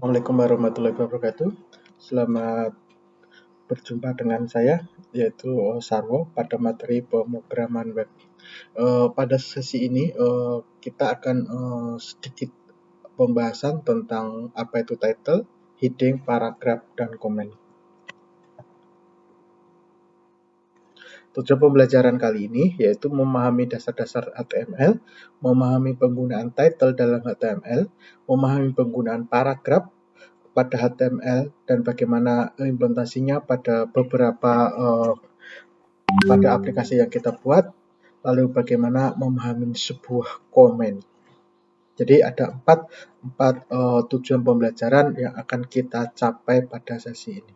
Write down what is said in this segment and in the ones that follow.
Assalamualaikum warahmatullahi wabarakatuh. Selamat berjumpa dengan saya, yaitu Sarwo, pada materi pemrograman web. Pada sesi ini kita akan sedikit pembahasan tentang apa itu title, heading, paragraf, dan komen. Tujuan pembelajaran kali ini yaitu memahami dasar-dasar HTML, memahami penggunaan title dalam HTML, memahami penggunaan paragraf pada HTML, dan bagaimana implementasinya pada beberapa pada aplikasi yang kita buat, lalu bagaimana memahami sebuah komen. Jadi ada empat tujuan pembelajaran yang akan kita capai pada sesi ini.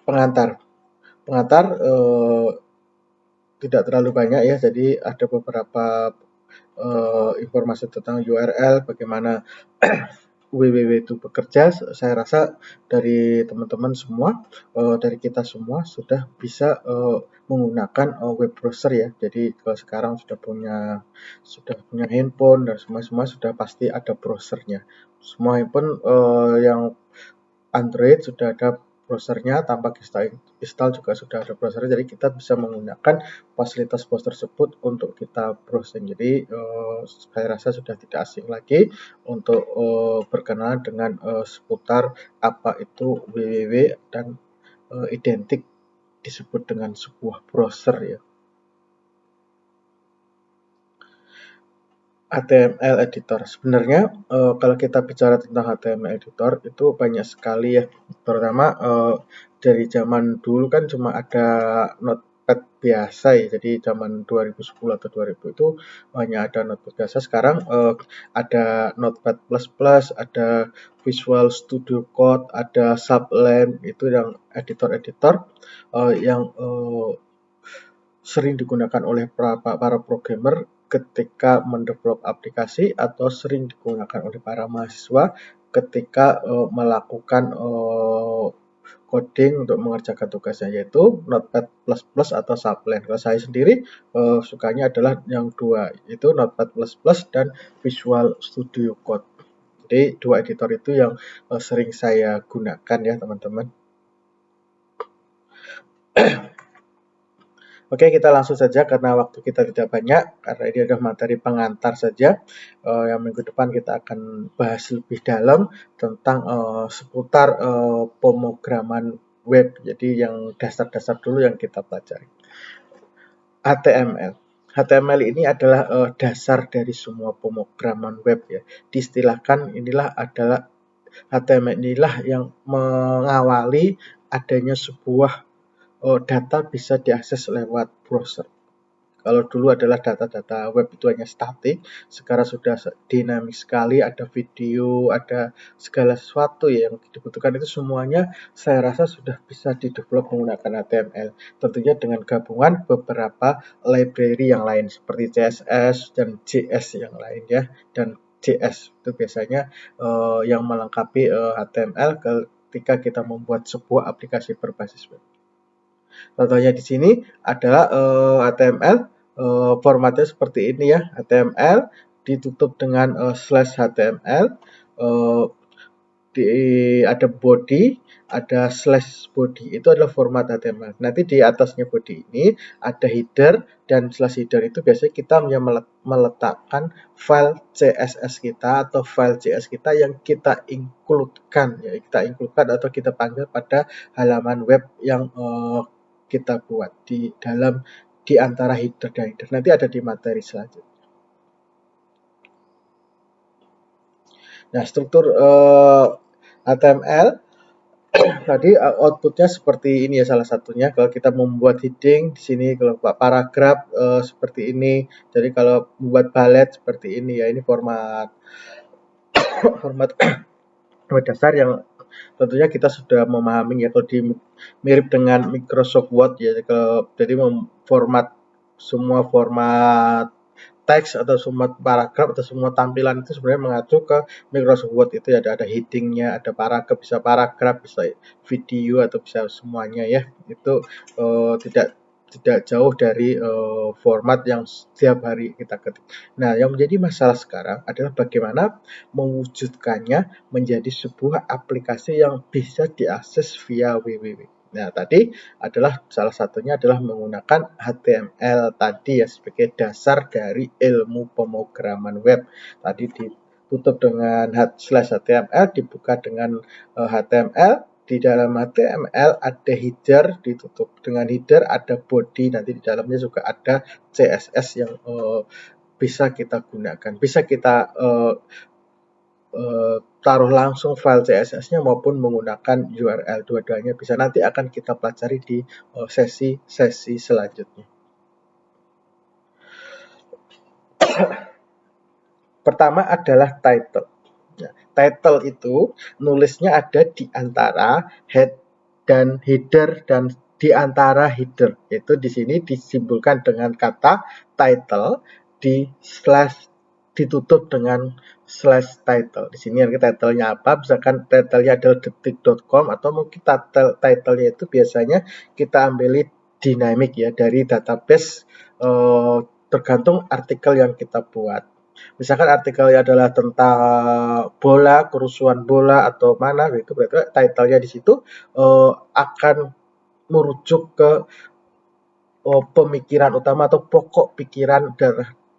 Pengantar tidak terlalu banyak ya, jadi ada beberapa informasi tentang URL, bagaimana www itu bekerja. Saya rasa dari teman-teman semua, dari kita semua sudah bisa menggunakan web browser ya. Jadi kalau sekarang sudah punya handphone dan semua sudah pasti ada browsernya. Semua handphone yang Android sudah ada browsernya, tanpa install juga sudah ada browser, jadi kita bisa menggunakan fasilitas browser tersebut untuk kita browsing. Jadi saya rasa sudah tidak asing lagi untuk berkenalan dengan seputar apa itu www dan identik disebut dengan sebuah browser ya. HTML editor. Sebenarnya kalau kita bicara tentang HTML editor itu banyak sekali ya, terutama dari zaman dulu kan cuma ada Notepad biasa ya, jadi zaman 2010 atau 2000 itu hanya ada Notepad biasa. Sekarang ada Notepad++, ada Visual Studio Code, ada Sublime, itu yang editor-editor yang sering digunakan oleh para programmer ketika mendevelop aplikasi, atau sering digunakan oleh para mahasiswa ketika melakukan coding untuk mengerjakan tugasnya, yaitu Notepad++ atau Sublime. Kalau saya sendiri sukanya adalah yang dua, yaitu Notepad++ dan Visual Studio Code. Jadi dua editor itu yang sering saya gunakan ya teman-teman. Oke, kita langsung saja karena waktu kita tidak banyak, karena ini adalah materi pengantar saja. Yang minggu depan kita akan bahas lebih dalam tentang seputar pemrograman web. Jadi yang dasar-dasar dulu yang kita pelajari. HTML ini adalah dasar dari semua pemrograman web ya. Diistilahkan HTML inilah yang mengawali adanya sebuah data bisa diakses lewat browser. Kalau dulu adalah data-data web itu hanya statik, sekarang sudah dinamis sekali, ada video, ada segala sesuatu yang dibutuhkan, itu semuanya saya rasa sudah bisa didevelop menggunakan HTML. Tentunya dengan gabungan beberapa library yang lain seperti CSS dan JS yang lain ya. Dan JS itu biasanya yang melengkapi HTML ketika kita membuat sebuah aplikasi berbasis web. Contohnya di sini adalah HTML, formatnya seperti ini ya. HTML ditutup dengan /HTML, ada body, ada /body, itu adalah format HTML. Nanti di atasnya body ini ada header, dan /header itu biasanya kita meletakkan file CSS kita atau file JS kita yang kita include-kan ya, atau kita panggil pada halaman web yang kita buat di antara header dan header. Nanti ada di materi selanjutnya. Nah, struktur HTML tadi outputnya seperti ini ya, salah satunya. Kalau kita membuat heading di sini, kalau paragraf seperti ini. Jadi kalau membuat bullet seperti ini ya, ini format dasar yang tentunya kita sudah memahami ya. Kalau mirip dengan Microsoft Word ya, jadi semua format teks atau semua paragraf atau semua tampilan itu sebenarnya mengacu ke Microsoft Word. Itu ya, ada headingnya, ada paragraf, bisa video atau bisa semuanya ya. Itu tidak tidak jauh dari format yang setiap hari kita ketik. Nah, yang menjadi masalah sekarang adalah bagaimana mewujudkannya menjadi sebuah aplikasi yang bisa diakses via www. Nah, tadi adalah salah satunya adalah menggunakan HTML tadi ya sebagai dasar dari ilmu pemrograman web. Tadi ditutup dengan /HTML, dibuka dengan HTML. Di dalam HTML ada header, ditutup dengan header, ada body, nanti di dalamnya juga ada CSS yang bisa kita gunakan, bisa kita taruh langsung file CSS-nya maupun menggunakan URL, dua-duanya bisa. Nanti akan kita pelajari di sesi selanjutnya. Pertama adalah title. Nah, title itu nulisnya ada di antara head dan header dan di antara header. Itu di sini disimbolkan dengan kata title di slash ditutup dengan slash title. Di sini title-nya apa? Misalkan title-nya adalah detik.com atau mungkin title-nya itu biasanya kita ambil dynamic ya dari database tergantung artikel yang kita buat. Misalkan artikelnya adalah tentang bola, kerusuhan bola atau mana gitu, berarti title-nya di situ akan merujuk ke pemikiran utama atau pokok pikiran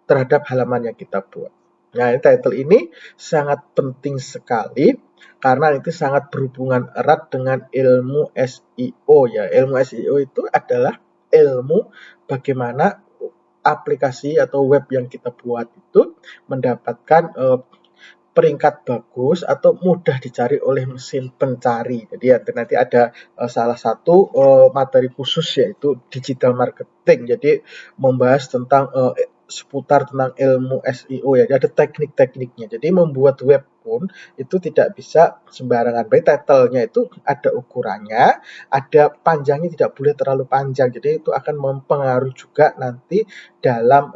terhadap halaman yang kita buat. Nah, title ini sangat penting sekali karena itu sangat berhubungan erat dengan ilmu SEO ya. Ilmu SEO itu adalah ilmu bagaimana aplikasi atau web yang kita buat itu mendapatkan peringkat bagus atau mudah dicari oleh mesin pencari. Jadi nanti ada salah satu materi khusus yaitu digital marketing. Jadi membahas tentang seputar tentang ilmu SEO ya. Ada teknik-tekniknya. Jadi membuat web pun itu tidak bisa sembarangan. Baik title-nya itu ada ukurannya, ada panjangnya tidak boleh terlalu panjang. Jadi itu akan mempengaruhi juga nanti dalam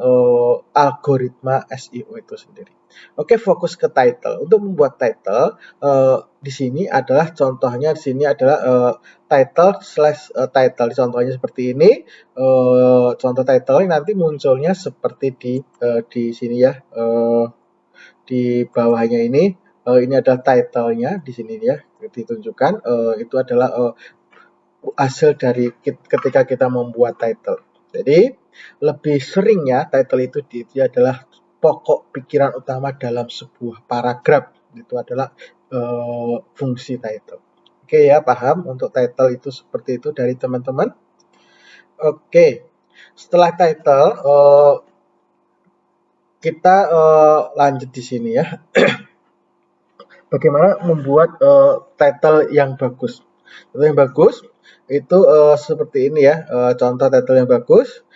algoritma SEO itu sendiri. Oke, fokus ke title. Untuk membuat title di sini adalah contohnya di sini adalah title slash title. Contohnya seperti ini. Contoh title nanti munculnya seperti di sini ya. Di bawahnya ini adalah title-nya di sini ya ditunjukkan. Itu adalah hasil dari ketika kita membuat title. Jadi lebih seringnya title itu dia adalah pokok pikiran utama dalam sebuah paragraf. Itu adalah fungsi title. Oke ya, paham untuk title itu seperti itu dari teman-teman. Oke, setelah title kita lanjut di sini ya. Bagaimana membuat title yang bagus? Title yang bagus itu seperti ini ya. Contoh title yang bagus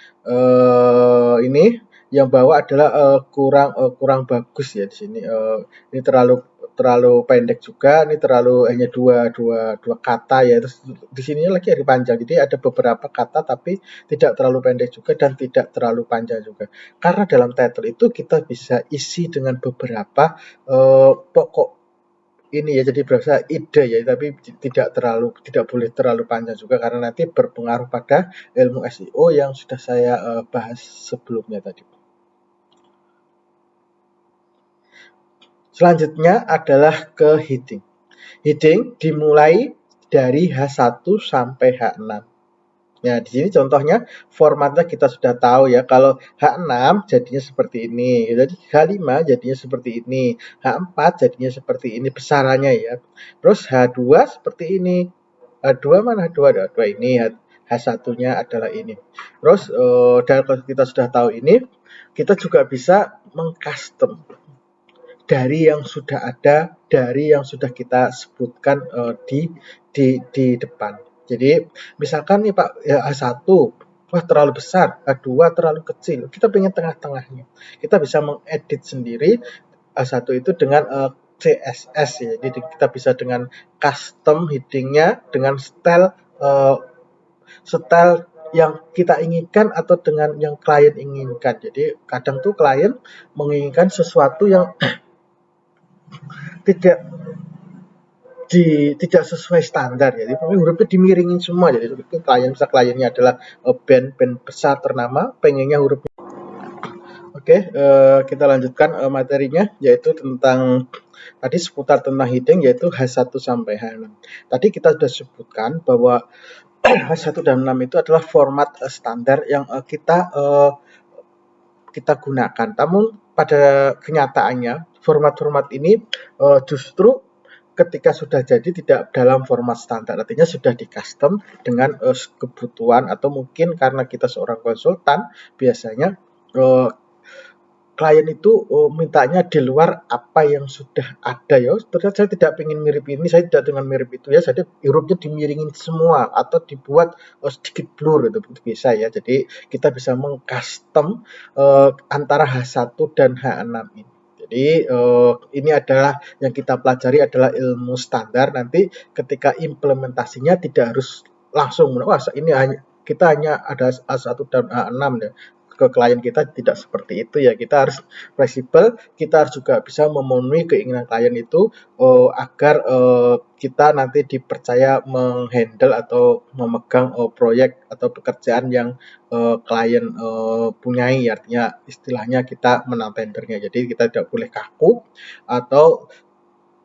ini yang bawah adalah kurang bagus ya di sini. Ini terlalu pendek juga, ini terlalu hanya dua kata ya. Terus di sini lagi ada panjang. Jadi ada beberapa kata tapi tidak terlalu pendek juga dan tidak terlalu panjang juga. Karena dalam title itu kita bisa isi dengan beberapa pokok ini ya, jadi berasa ide ya, tapi tidak boleh terlalu panjang juga karena nanti berpengaruh pada ilmu SEO yang sudah saya bahas sebelumnya tadi. Selanjutnya adalah ke heading. Heading dimulai dari H1 sampai H6. Nah, di sini contohnya formatnya kita sudah tahu ya. Kalau H6 jadinya seperti ini. Jadi H5 jadinya seperti ini. H4 jadinya seperti ini besarannya ya. Terus H2 seperti ini. H2 mana? H2 ini. H1-nya adalah ini. Terus dan kalau kita sudah tahu ini, kita juga bisa mengcustom dari yang sudah ada, dari yang sudah kita sebutkan di depan. Jadi misalkan nih Pak, ya A1 wah terlalu besar, A2 terlalu kecil. Kita pengen tengah-tengahnya. Kita bisa mengedit sendiri A1 itu dengan CSS ya. Jadi kita bisa dengan custom headingnya dengan style yang kita inginkan atau dengan yang klien inginkan. Jadi kadang tuh klien menginginkan sesuatu yang tidak tidak sesuai standar ya. Jadi hurufnya dimiringin semua. Jadi kliennya adalah band besar ternama, pengennya hurufnya. Oke, kita lanjutkan materinya, yaitu tentang tadi seputar tentang heading, yaitu H1 sampai H6. Tadi kita sudah sebutkan bahwa H1 dan 6 itu adalah format standar yang kita gunakan. Namun pada kenyataannya format-format ini justru ketika sudah jadi tidak dalam format standar, artinya sudah di custom dengan kebutuhan, atau mungkin karena kita seorang konsultan biasanya klien itu mintanya di luar apa yang sudah ada ya. Ternyata saya tidak ingin mirip ini, saya tidak dengan mirip itu ya. Jadi hurufnya dimiringin semua atau dibuat sedikit blur, itu bisa ya. Jadi kita bisa mengcustom antara H1 dan H6 ini. Jadi ini adalah yang kita pelajari adalah ilmu standar. Nanti ketika implementasinya tidak harus langsung, wah ini kita hanya ada A1 dan A6 ya. Ke klien kita tidak seperti itu ya. Kita harus fleksibel, kita harus juga bisa memenuhi keinginan klien itu agar kita nanti dipercaya menghandle atau memegang proyek atau pekerjaan yang klien punyai. Artinya istilahnya kita menang tendernya. Jadi kita tidak boleh kaku atau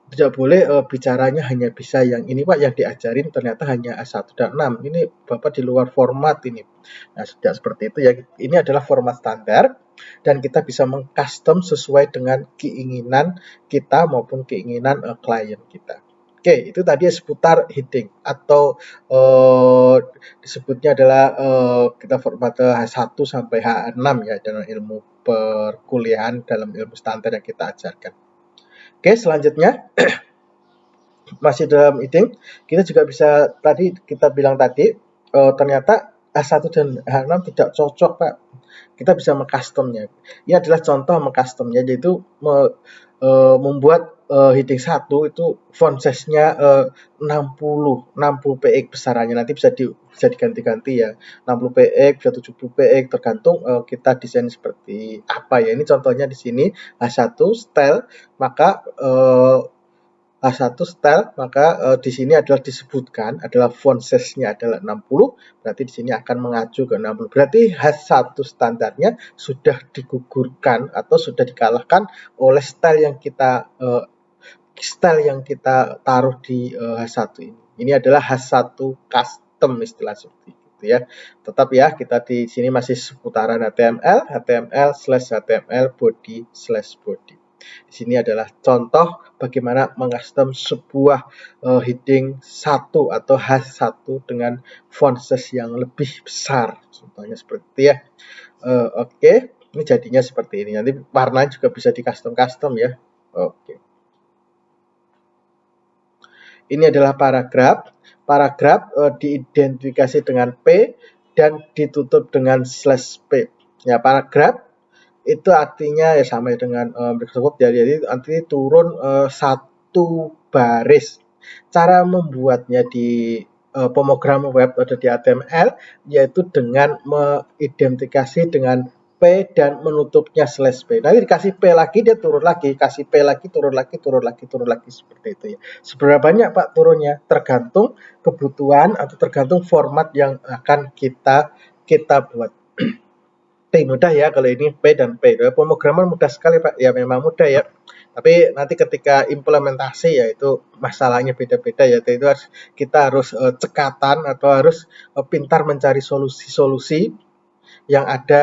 tidak boleh bicaranya hanya bisa yang ini Pak, yang diajarin ternyata hanya A1 dan 6. Ini Bapak di luar format ini. Nah, tidak seperti itu ya. Ini adalah format standar dan kita bisa mengcustom sesuai dengan keinginan kita maupun keinginan klien kita. Oke, itu tadi seputar heading atau disebutnya adalah kita format H1 sampai H6 ya dalam ilmu perkuliahan, dalam ilmu standar yang kita ajarkan. Oke, selanjutnya masih dalam heading, kita juga bisa tadi kita bilang tadi ternyata H1 dan H6 tidak cocok Pak. Kita bisa mengcustomnya. Ini adalah contoh mengcustomnya, yaitu membuat heading 1 itu font size-nya 60 px besarannya, nanti bisa diganti-ganti ya, 60 px bisa 70 px tergantung kita desain seperti apa ya. Ini contohnya di sini H1 style, maka H1 style, maka di sini adalah disebutkan adalah font size-nya adalah 60, berarti di sini akan mengacu ke 60. Berarti H1 standarnya sudah digugurkan atau sudah dikalahkan oleh style yang kita taruh di H1 ini. Ini adalah H1 custom istilah seperti itu ya. Tetap ya, kita di sini masih seputaran HTML body/body. Di sini adalah contoh bagaimana mengcustom sebuah heading 1 atau H1 dengan font size yang lebih besar. Contohnya seperti itu ya. Oke, ini jadinya seperti ini. Nanti warna juga bisa di custom ya. Oke. Ini adalah paragraf. Paragraf diidentifikasi dengan P dan ditutup dengan /P. Ya, paragraf itu artinya ya sama dengan Microsoft ya, jadi nanti turun satu baris. Cara membuatnya di pemrograman web atau di HTML yaitu dengan mengidentifikasi dengan P dan menutupnya /P. Nanti dikasih P lagi, dia turun lagi, kasih P lagi, turun lagi seperti itu ya. Seberapa banyak Pak turunnya? Tergantung kebutuhan atau tergantung format yang akan kita buat. Mudah ya kalau ini P dan P. Pemrograman mudah sekali Pak. Ya memang mudah ya. Tapi nanti ketika implementasi ya itu masalahnya beda-beda ya. Itu kita harus cekatan atau harus pintar mencari solusi-solusi yang ada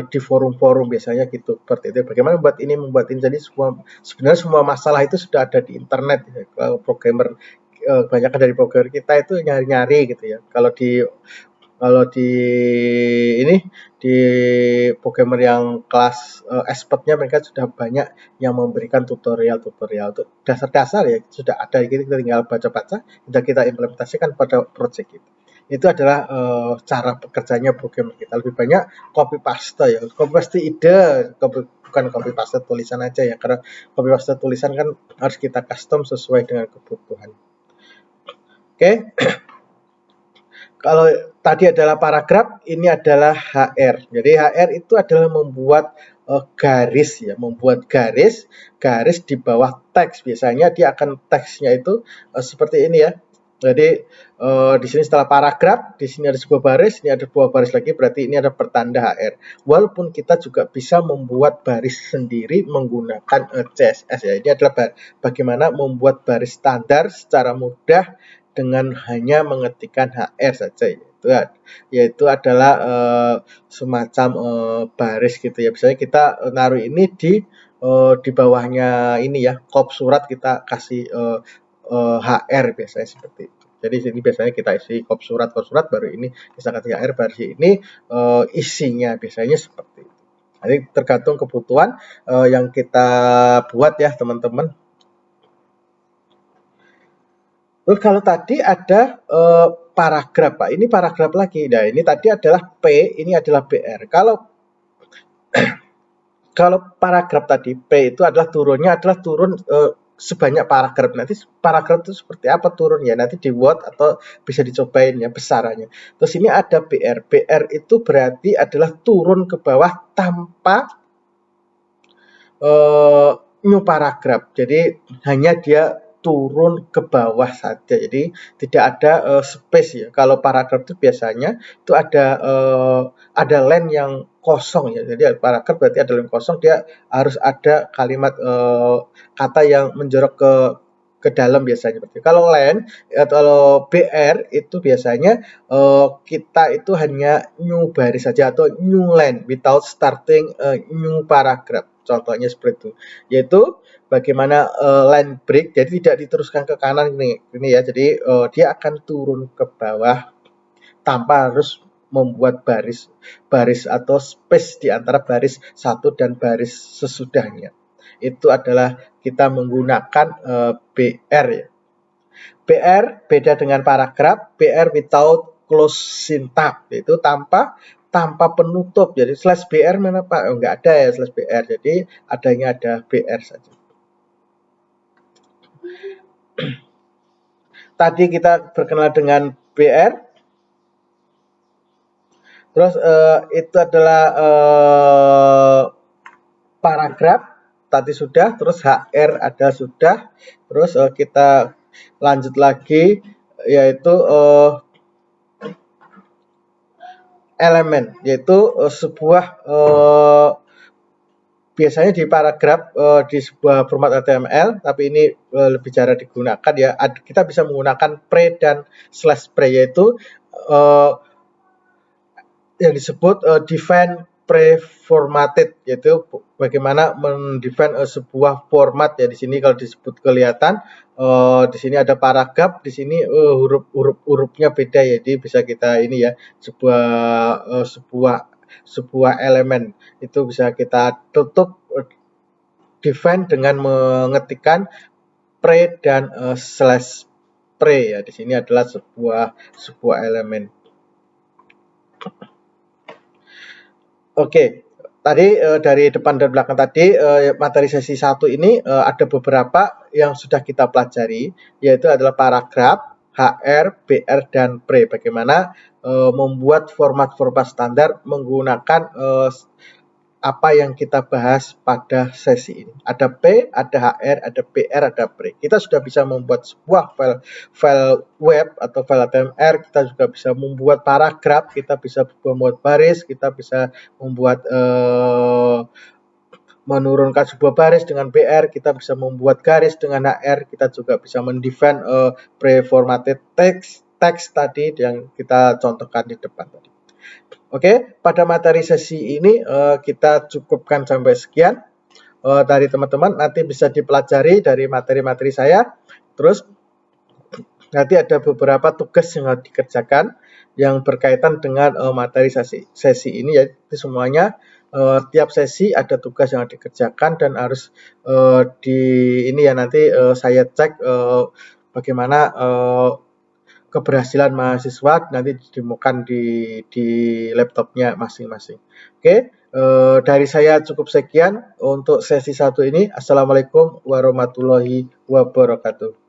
di forum-forum biasanya gitu. Seperti itu. Bagaimana membuat ini. Jadi sebenarnya semua masalah itu sudah ada di internet. Ya. Kalau programmer kebanyakan dari programmer kita itu nyari-nyari gitu ya. Kalau di programmer yang kelas expertnya mereka sudah banyak yang memberikan tutorial untuk dasar-dasar ya sudah ada, kita tinggal baca-baca, kita implementasikan pada project itu. Itu adalah cara pekerjaannya programmer kita. Lebih banyak copy paste ya, copy paste ide, bukan copy paste tulisan aja ya, karena copy paste tulisan kan harus kita custom sesuai dengan kebutuhan. Oke. Kalau tadi adalah paragraf, ini adalah HR. Jadi HR itu adalah membuat garis ya, membuat garis di bawah teks. Biasanya dia akan teksnya itu seperti ini ya. Jadi di sini setelah paragraf, di sini ada sebuah baris, ini ada dua baris lagi, berarti ini ada pertanda HR. Walaupun kita juga bisa membuat baris sendiri menggunakan CSS ya. Ini adalah bagaimana membuat baris standar secara mudah dengan hanya mengetikkan HR saja, yaitu adalah semacam baris gitu ya. Misalnya kita naruh ini di bawahnya ini ya, kop surat kita kasih HR biasanya seperti itu. Jadi sini biasanya kita isi kop surat baru ini bisa kasih HR, baru ini isinya biasanya seperti itu. Jadi tergantung kebutuhan yang kita buat ya teman-teman. Terus kalau tadi ada paragraf, Pak. Ini paragraf lagi. Nah, ini tadi adalah P, ini adalah BR. Kalau paragraf tadi P itu adalah turun sebanyak paragraf. Nanti paragraf itu seperti apa turunnya? Nanti di Word atau bisa dicobain ya besarannya. Terus ini ada BR. BR itu berarti adalah turun ke bawah tanpa new paragraf. Jadi hanya dia turun ke bawah saja, jadi tidak ada space ya. Kalau paragraf itu biasanya itu ada line yang kosong ya. Jadi paragraf berarti ada line kosong, dia harus ada kalimat kata yang menjorok ke dalam biasanya. Kalau line atau BR itu biasanya kita itu hanya new baris saja atau new line without starting new paragraph. Contohnya seperti itu, yaitu bagaimana line break, jadi tidak diteruskan ke kanan ini ya. Jadi dia akan turun ke bawah tanpa harus membuat baris atau space di antara baris satu dan baris sesudahnya. Itu adalah kita menggunakan BR ya. BR beda dengan paragraf. BR without closing tab, itu tanpa penutup. Jadi slash BR mana Pak? Oh, enggak ada ya slash BR. Jadi adanya ada BR saja. Tadi kita berkenal dengan BR. Terus itu adalah paragraf tadi sudah, terus HR ada sudah. Terus kita lanjut lagi yaitu elemen, yaitu sebuah biasanya di paragraf di sebuah format HTML, tapi ini lebih cara digunakan ya. Kita bisa menggunakan pre dan slash pre, yaitu yang disebut define pre-formatted, yaitu bagaimana mendefine sebuah format ya. Di sini kalau disebut kelihatan di sini ada paragraf, di sini hurufnya beda ya. Jadi bisa kita ini ya, sebuah elemen itu bisa kita tutup define dengan mengetikkan pre dan slash pre ya. Di sini adalah sebuah elemen. Oke, tadi dari depan dan belakang tadi materi sesi 1 ini ada beberapa yang sudah kita pelajari, yaitu adalah paragraf, HR, BR, dan pre. Bagaimana membuat format-format standar menggunakan apa yang kita bahas pada sesi ini. Ada P, ada HR, ada BR, ada pre. Kita sudah bisa membuat sebuah file web atau file HTML, kita juga bisa membuat paragraf, kita bisa membuat baris, kita bisa membuat menurunkan sebuah baris dengan BR, kita bisa membuat garis dengan HR, kita juga bisa mendefine pre-formatted text tadi yang kita contohkan di depan tadi. Oke, pada materi sesi ini kita cukupkan sampai sekian dari teman-teman. Nanti bisa dipelajari dari materi-materi saya. Terus nanti ada beberapa tugas yang harus dikerjakan yang berkaitan dengan materi sesi ini, yaitu semuanya tiap sesi ada tugas yang harus dikerjakan dan harus ini ya, nanti saya cek bagaimana keberhasilan mahasiswa nanti ditemukan di laptopnya masing-masing. Oke, dari saya cukup sekian untuk sesi 1 ini. Assalamualaikum warahmatullahi wabarakatuh.